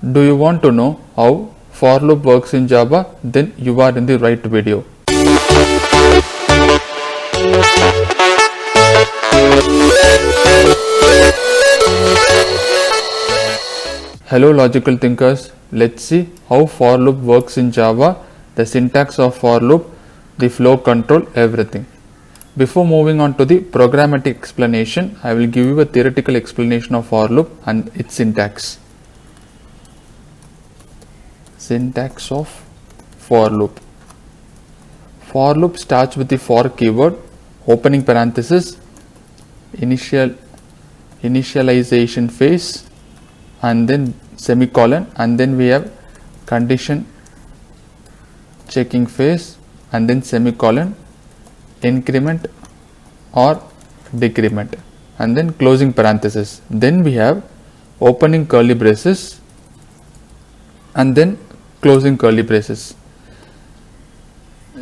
Do you want to know how for loop works in Java? Then you are in the right video. Hello logical thinkers, let's see how for loop works in Java, the syntax of for loop, the flow control, everything. Before moving on to the programmatic explanation, I will give you a theoretical explanation of for loop and its syntax. Syntax of for loop. For loop starts with the for keyword, opening parenthesis, initialization phase, and then semicolon, and then we have condition checking phase, and then semicolon, increment or decrement, and then closing parenthesis. Then we have opening curly braces and then closing curly braces.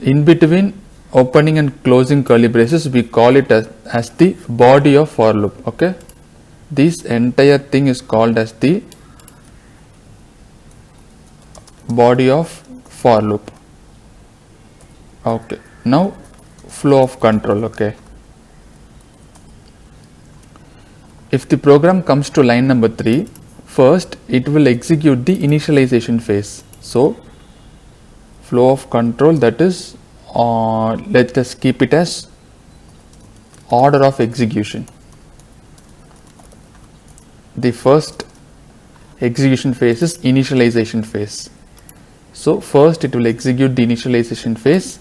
In between opening and closing curly braces, we call it as the body of for loop. Okay, this entire thing is called as the body of for loop. Okay, now flow of control. Okay, if the program comes to line number 3, first it will execute the initialization phase. So flow of control, that is let us keep it as order of execution. The first execution phase is initialization phase. So first it will execute the initialization phase.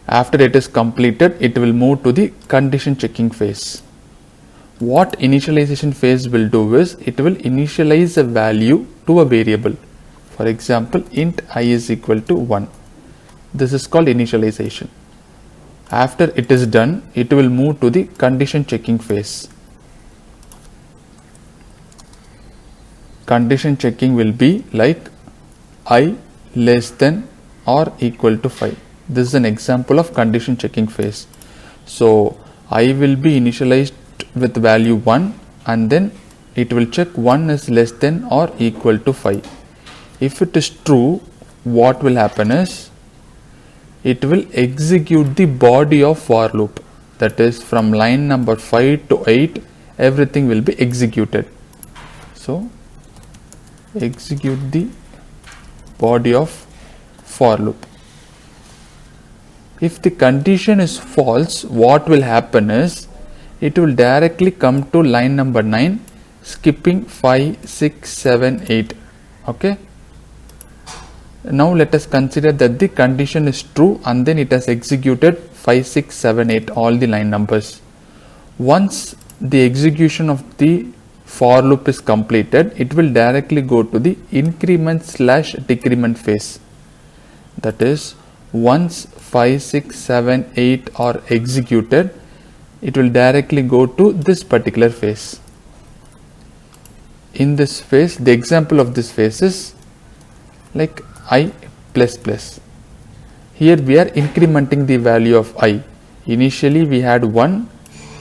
After it is completed, it will move to the condition checking phase. What initialization phase will do is, it will initialize a value to a variable. For example, int I is equal to 1. This is called initialization. After it is done, it will move to the condition checking phase. Condition checking will be like I less than or equal to 5. This is an example of condition checking phase. So I will be initialized with value 1, and then it will check 1 is less than or equal to 5. If it is true, what will happen is, it will execute the body of for loop. That is, from line number 5 to 8, everything will be executed. So execute the body of for loop. If the condition is false, what will happen is, it will directly come to line number 9, skipping 5, 6, 7, 8. Okay. Now let us consider that the condition is true and then it has executed 5, 6, 7, 8, all the line numbers. Once the execution of the for loop is completed, it will directly go to the increment/decrement phase. That is, once 5, 6, 7, 8 are executed, it will directly go to this particular phase. In this phase, the example of this phase is like I plus plus. Here we are incrementing the value of I. Initially we had 1,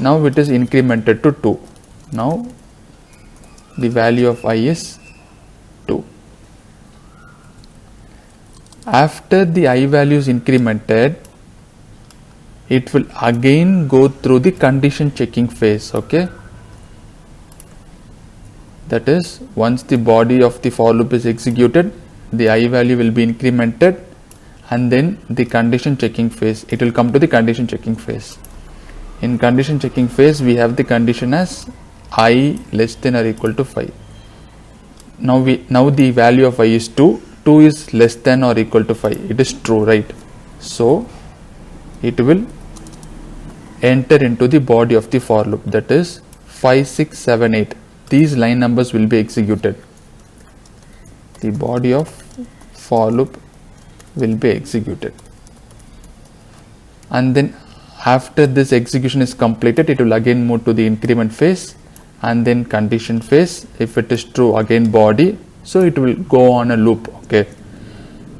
now it is incremented to 2. Now the value of I is 2. After the I value is incremented, it will again go through the condition checking phase. Okay, that is, once the body of the for loop is executed, the I value will be incremented, and then the condition checking phase, it will come to the condition checking phase. In condition checking phase, we have the condition as I less than or equal to 5. Now the value of I is 2. 2 is less than or equal to 5. It is true, right? So it will enter into the body of the for loop, that is 5, 6, 7, 8. These line numbers will be executed. The body of for loop will be executed, and then after this execution is completed, it will again move to the increment phase and then condition phase. If it is true, again body. So it will go on a loop. Okay,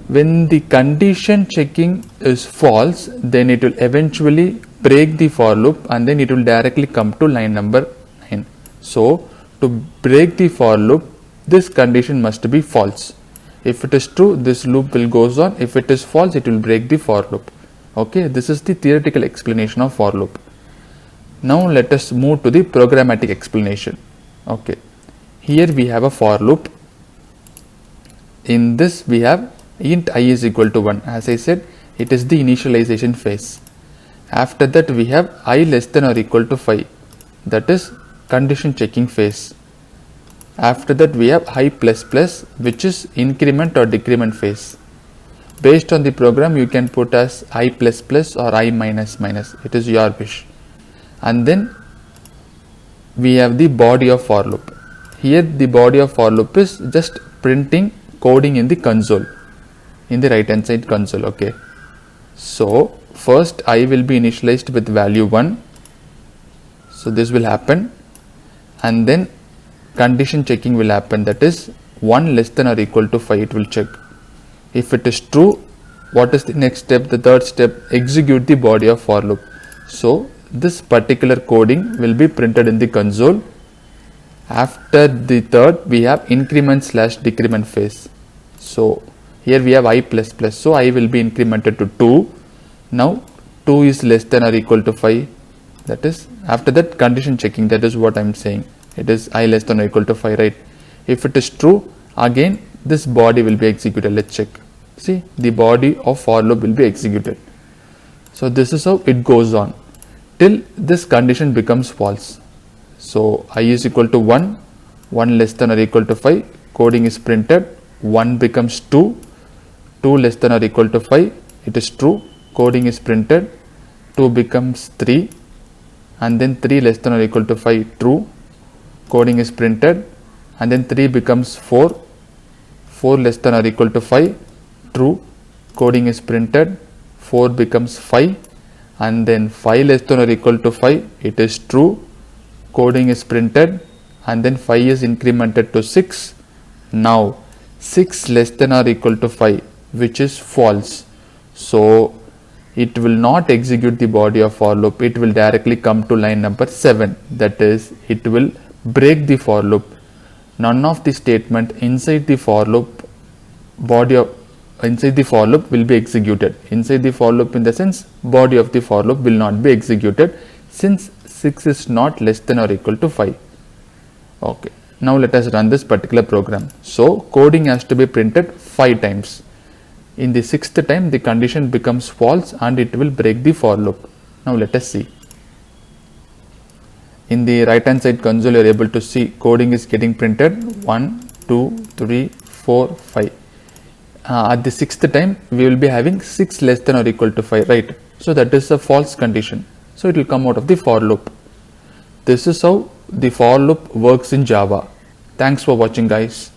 when the condition checking is false, then it will eventually break the for loop and then it will directly come to line number 9. So to break the for loop, this condition must be false. If it is true, this loop will goes on. If it is false, it will break the for loop. Okay, this is the theoretical explanation of for loop. Now let us move to the programmatic explanation. Okay, here we have a for loop. In this we have int I is equal to 1. As I said, it is the initialization phase. After that we have I less than or equal to 5. That is condition checking phase. After that we have I plus plus, which is increment or decrement phase. Based on the program, you can put as I plus plus or I minus minus. It is your wish. And then we have the body of for loop. Here the body of for loop is just printing coding in the console, in the right hand side console. Okay, so first I will be initialized with value 1. So this will happen, and then condition checking will happen. That is 1 less than or equal to 5. It will check. If it is true, what is the next step? The third step, execute the body of for loop. So this particular coding will be printed in the console. After the third, we have increment / decrement phase. So here we have I plus plus. So I will be incremented to 2. Now 2 is less than or equal to 5. That is, after that condition checking. That is what I am saying. It is I less than or equal to 5, right? If it is true, again this body will be executed. Let's check. See, the body of for loop will be executed. So this is how it goes on till this condition becomes false. So I is equal to 1, 1 less than or equal to 5, coding is printed, 1 becomes 2, 2 less than or equal to 5, it is true, coding is printed, 2 becomes 3, and then 3 less than or equal to 5, true, coding is printed, and then 3 becomes 4, 4 less than or equal to 5, true, coding is printed, 4 becomes 5, and then 5 less than or equal to 5, it is true, coding is printed, and then 5 is incremented to 6. Now 6 less than or equal to 5, which is false. So it will not execute the body of for loop. It will directly come to line number 7. That is, it will break the for loop. None of the statement inside the for loop inside the for loop will be executed. Inside the for loop, in the sense, body of the for loop will not be executed, since 6 is not less than or equal to 5. Okay, now let us run this particular program. So coding has to be printed 5 times. In the 6th time, the condition becomes false and it will break the for loop. Now let us see. In the right hand side console, you are able to see coding is getting printed 1, 2, 3, 4, 5. At the 6th time, we will be having 6 less than or equal to 5, right? So that is a false condition. So it will come out of the for loop. This is how the for loop works in Java. Thanks for watching, guys.